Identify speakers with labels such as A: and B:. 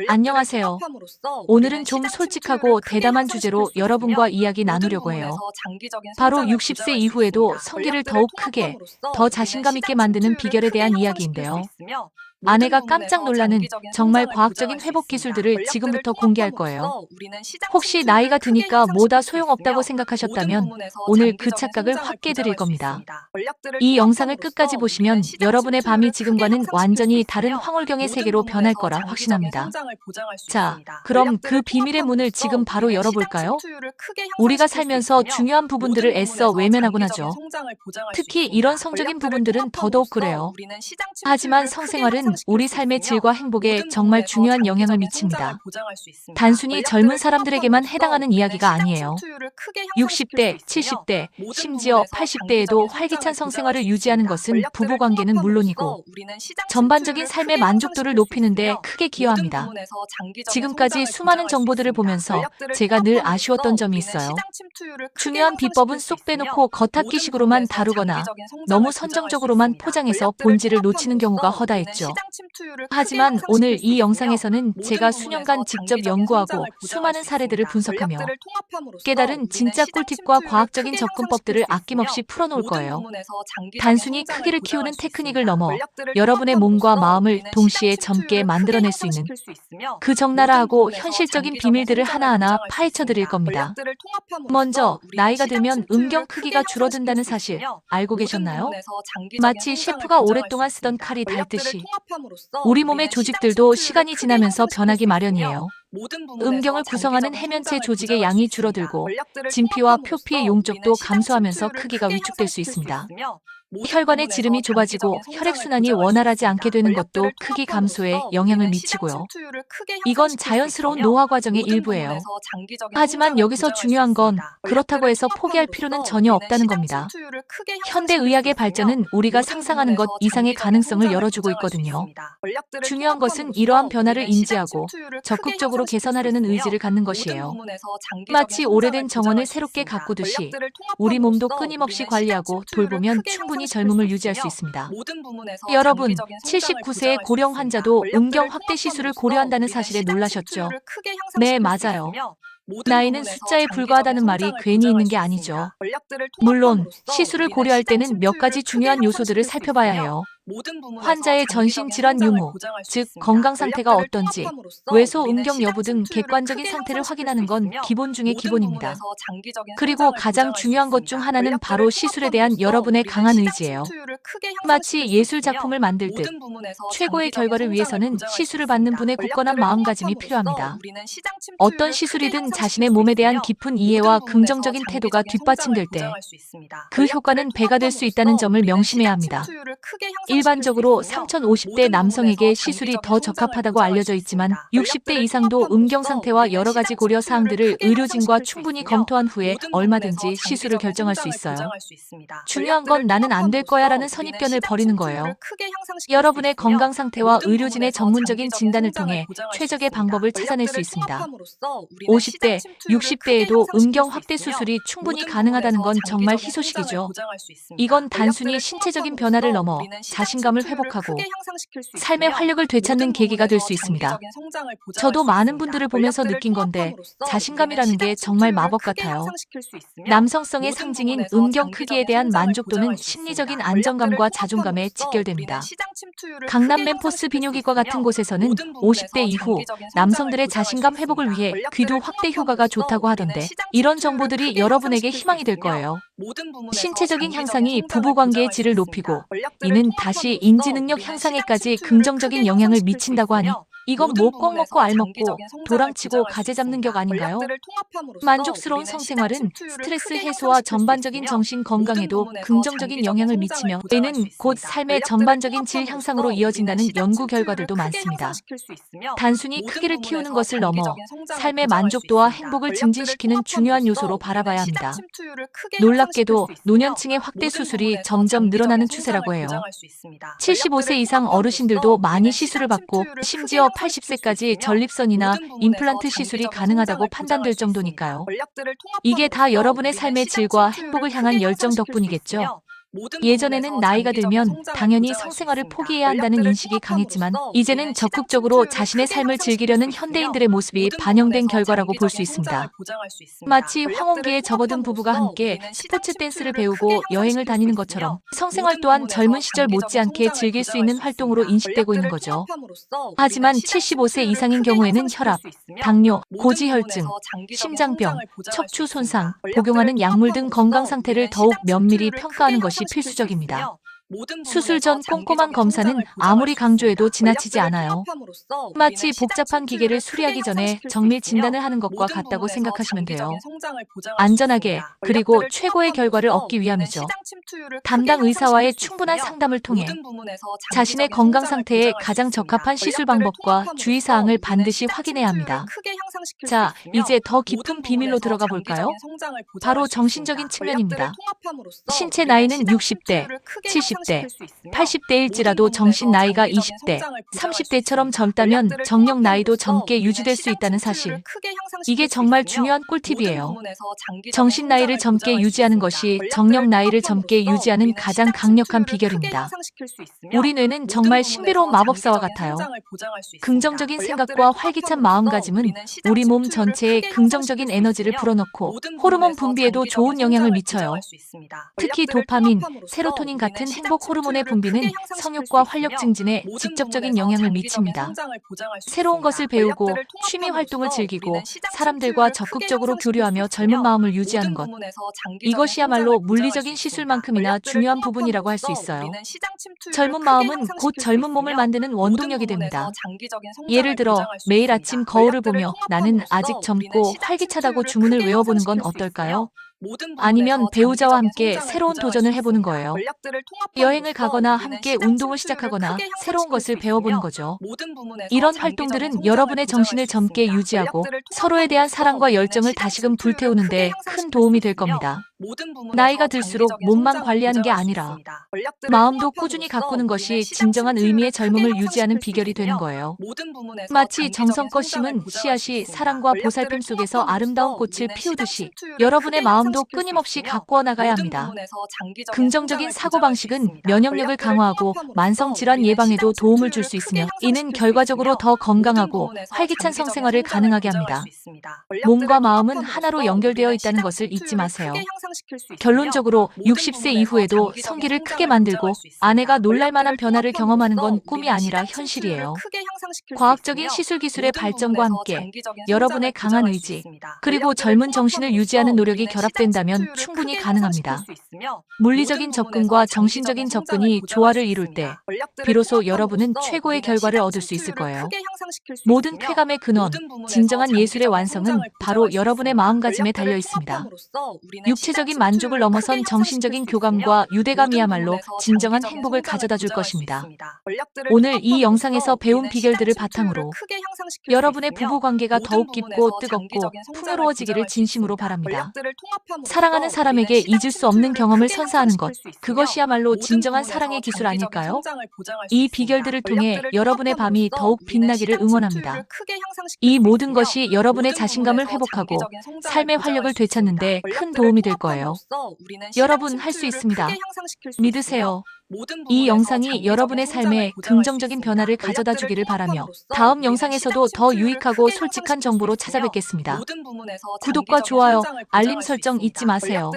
A: 안녕하세요. 오늘은 좀 솔직하고 대담한 주제로 여러분과 이야기 나누려고 해요. 바로 60세 이후에도 성기를 더욱 크게, 더 자신감 있게 만드는 비결에 대한 이야기인데요. 아내가 깜짝 놀라는 정말 과학적인 회복 기술들을 지금부터 공개할 거예요. 혹시 나이가 드니까 뭐다 소용없다고 생각하셨다면 오늘 그 착각을 확 깨드릴 겁니다. 이 영상을 끝까지 보시면 여러분의 밤이 지금과는 완전히 다른 황홀경의 세계로 변할 거라 확신합니다. 자, 그럼 그 비밀의 문을 지금 바로 열어볼까요? 우리가 살면서 중요한 부분들을 애써 외면하곤 하죠. 특히 이런 성적인 부분들은 더더욱 그래요. 하지만 성생활은 우리 삶의 질과 행복에 정말 중요한 영향을 미칩니다. 단순히 젊은 사람들에게만 해당하는 이야기가 아니에요. 60대, 70대, 심지어 80대에도 활기찬 성생활을 유지하는 것은 부부관계는 물론이고 전반적인 삶의 만족도를 높이는 데 크게 기여합니다. 지금까지 수많은 정보들을 보면서 제가 늘 아쉬웠던 점이 있어요. 중요한 비법은 쏙 빼놓고 겉핥기식으로만 다루거나 너무 선정적으로만 포장해서 본질을 놓치는 경우가 허다했죠. 하지만 오늘 이 영상에서는 제가 수년간 직접 연구하고 수많은 사례들을 분석하며 깨달은 진짜 꿀팁과 과학적인 접근법들을 아낌없이 풀어놓을 거예요. 단순히 크기를 키우는 테크닉을 넘어 여러분의 몸과 마음을 동시에 젊게 만들어낼 수 있는 그 적나라하고 현실적인 비밀들을 하나하나 파헤쳐 드릴 겁니다. 먼저 나이가 들면 음경 크기가 줄어든다는 사실 알고 계셨나요? 마치 셰프가 오랫동안 쓰던 칼이 닳듯이 우리 몸의 조직들도 시간이 지나면서 변하기 마련이에요. 음경을 구성하는 해면체 조직의 양이 줄어들고 진피와 표피의 용적도 감소하면서 크기가 위축될 수 있습니다. 혈관의 지름이 좁아지고 혈액순환이 원활하지 않게 되는 것도 크기 감소에 영향을 미치고요. 이건 자연스러운 노화 과정의 일부예요. 하지만 여기서 중요한 건 그렇다고 해서 포기할 필요는 전혀 없다는 겁니다. 현대의학의 발전은 우리가 상상하는 것 이상의 가능성을 열어주고 있거든요. 중요한 것은 이러한 변화를 인지하고 적극적으로 개선하려는 의지를 갖는 것이에요. 마치 오래된 정원을 새롭게 가꾸듯이 우리 몸도 끊임없이 관리하고 돌보면 충분히 젊음을 유지할 수 있습니다. 여러분, 79세의 고령 환자도 음경 확대 시술을 고려한다는 사실에 놀라셨죠? 네, 맞아요. 나이는 숫자에 불과하다는 말이 괜히 있는 게 아니죠. 물론 시술을 고려할 때는 몇 가지 중요한 요소들을 살펴봐야 해요. 환자의 전신 질환 유무, 즉 건강 상태가 어떤지, 외소 음경 여부 등 객관적인 상태를 확인하는 건 기본 중의 기본입니다. 그리고 가장 중요한 것 중 하나는 바로 시술에 대한 여러분의 강한 의지예요. 마치 예술 작품을 만들 듯 최고의 결과를 위해서는 시술을 받는 분의 굳건한 마음가짐이 필요합니다. 어떤 시술이든 자신의 몸에 대한 깊은 이해와 긍정적인 태도가 뒷받침될 때 그 효과는 배가 될 수 있다는 점을 명심해야 합니다. 일반적으로 3050대 남성에게 시술이 더 적합하다고 알려져 있지만 60대 이상도 음경 상태와 여러 가지 고려 사항들을 의료진과 충분히 검토한 후에 얼마든지 시술을 결정할 수 있어요. 중요한 건 나는 안 될 거야 라는 선입견을 버리는 거예요. 여러분의 건강 상태와 의료진의 전문적인 진단을 통해 최적의 방법을 찾아낼 수 있습니다. 50대, 60대에도 음경 확대 수술이 충분히 가능하다는 건 정말 희소식이죠. 이건 단순히 신체적인 변화를 넘어 자신감을 회복하고 삶의 활력을 되찾는 계기가 될 수 있습니다. 저도 많은 분들을 보면서 느낀 건데 자신감이라는 게 정말 마법 같아요. 남성성의 상징인 음경 크기에 대한 만족도는 심리적인 안정감과 자존감에 직결됩니다. 강남 멤포스 비뇨기과 같은 곳에서는 50대 이후 남성들의 자신감 회복을 위해 귀도 확대 효과가 좋다고 하던데 이런 정보들이 여러분에게 희망이 될 거예요. 신체적인 향상이 부부관계의 질을 높이고 이는 다시 인지능력 향상에까지 긍정적인 영향을 미친다고 하니 이건 뭐 꼭 먹고 알 먹고 도랑치고 가재 잡는 격 아닌가요? 만족스러운 성생활은 스트레스 해소와 전반적인 정신 건강에도 긍정적인 영향을 미치며 이는 곧 삶의 전반적인 질 향상으로 이어진다는 연구 결과들도 많습니다. 단순히 크기를 키우는 것을 넘어 삶의 만족도와 행복을 증진시키는 중요한 요소로 바라봐야 합니다. 놀랍게도 노년층의 확대 수술이 점점 늘어나는 추세라고 해요. 75세 이상 어르신들도 많이 시술을 받고 심지어 80세까지 전립선이나 임플란트 시술이 가능하다고 판단될 정도니까요. 이게 다 여러분의 삶의 질과 행복을 향한 열정 덕분이겠죠. 예전에는 나이가 들면 당연히 성생활을 포기해야 한다는 인식이 강했지만 이제는 적극적으로 자신의 삶을 즐기려는 현대인들의 모습이 반영된 결과라고 볼 수 있습니다. 마치 황혼기에 접어든 부부가 함께 스포츠 댄스를 배우고 여행을 다니는 것처럼 성생활 또한 젊은 시절 못지않게 즐길 수 있는 활동으로 인식되고 있는 거죠. 하지만 75세 이상인 경우에는 혈압, 당뇨, 고지혈증, 심장병, 척추 손상, 복용하는 약물 등 건강 상태를 더욱 면밀히 평가하는 것이 필수적입니다. 수술 전 꼼꼼한 검사는 아무리 강조해도 지나치지 않아요. 마치 복잡한 기계를 수리하기 전에 정밀 진단을 하는 것과 같다고 생각하시면 돼요. 안전하게 그리고 최고의 결과를 얻기 위함이죠. 담당 의사와의 충분한 상담을 통해 자신의 건강 상태에 가장 적합한 시술 방법과 주의사항을 반드시 확인해야 합니다. 자, 이제 더 깊은 비밀로 들어가 볼까요? 바로 정신적인 측면입니다. 신체 나이는 60대, 70대, 80대일지라도 정신 나이가 20대, 30대처럼 젊다면 정력 나이도 젊게 유지될 수 있다는 사실. 이게 정말 중요한 꿀팁이에요. 정신 나이를 젊게 유지하는 것이 정력 나이를 젊게 유지하는 가장 강력한 비결입니다. 우리 뇌는 정말 신비로운 마법사와 같아요. 긍정적인 생각과 활기찬 마음가짐은 우리 몸 전체에 긍정적인 에너지를 불어넣고 호르몬 분비에도 좋은 영향을 미쳐요. 특히 도파민, 세로토닌 같은 행복 호르몬의 분비는 성욕과 활력 증진에 직접적인 영향을 미칩니다. 새로운 것을 배우고 취미 활동을 즐기고 사람들과 적극적으로 교류하며 젊은 마음을 유지하는 것. 이것이야말로 물리적인 시술만큼이나 중요한 부분이라고 할 수 있어요. 젊은 마음은 곧 젊은 몸을 만드는 원동력이 됩니다. 예를 들어 매일 아침 거울을 보며 나는 아직 젊고 활기차다고 주문을 외워보는 건 어떨까요? 아니면 배우자와 함께 새로운 도전을 해보는 거예요. 여행을 가거나 함께 운동을 시작하거나 새로운 것을 배워보는 거죠. 이런 활동들은 여러분의 정신을 젊게 유지하고 서로에 대한 사랑과 열정을 다시금 불태우는데 큰 도움이 될 겁니다. 나이가 들수록 몸만 관리하는 게 아니라 마음도 꾸준히 가꾸는 것이 진정한 의미의 젊음을 유지하는 비결이 되는 거예요. 마치 정성껏 심은 씨앗이 사랑과 보살핌 속에서 아름다운 꽃을 피우듯이 여러분의 마음도 끊임없이 가꾸어 나가야 합니다. 긍정적인 사고방식은 면역력을 강화하고 만성질환 예방에도 도움을 줄 수 있으며 이는 결과적으로 더 건강하고 활기찬 성생활을 가능하게 합니다. 몸과 마음은 하나로 연결되어 있다는 것을 잊지 마세요. 결론적으로 60세 이후에도 성기를 크게 만들고 아내가 놀랄만한 변화를 경험하는 건 꿈이 아니라 현실이에요. 과학적인 시술 기술의 발전과 함께 여러분의 강한 의지 그리고 젊은 정신을 유지하는 노력이 결합된다면 충분히 가능합니다. 물리적인 접근과 정신적인 접근이 조화를 이룰 때 비로소 여러분은 최고의 결과를 얻을 수 있을 거예요. 모든 쾌감의 근원, 진정한 예술의 완성은 바로 여러분의 마음가짐에 달려 있습니다. 육체적인 만족을 넘어선 정신적인 교감과 유대감이야말로 진정한 행복을 가져다 줄 것입니다. 오늘 이 영상에서 배운 비결들을 바탕으로 여러분의 부부 관계가 더욱 깊고 뜨겁고 풍요로워지기를 진심으로 바랍니다. 사랑하는 사람에게 잊을 수 없는 경험을 선사하는 것, 그것이야말로 진정한 사랑의 기술 아닐까요? 이 비결들을 통해 여러분의 밤이 더욱 빛나기를 응원합니다. 이 모든 것이 여러분의 자신감을 회복하고 삶의 활력을 되찾는 데 큰 도움이 될 거예요. 여러분 할 수 있습니다. 믿으세요. 이 영상이 여러분의 삶에 긍정적인 변화를 가져다 주기를 바라며 다음 영상에서도 더 유익하고 솔직한 정보로 찾아뵙겠습니다. 구독과 좋아요, 알림 설정 잊지 마세요.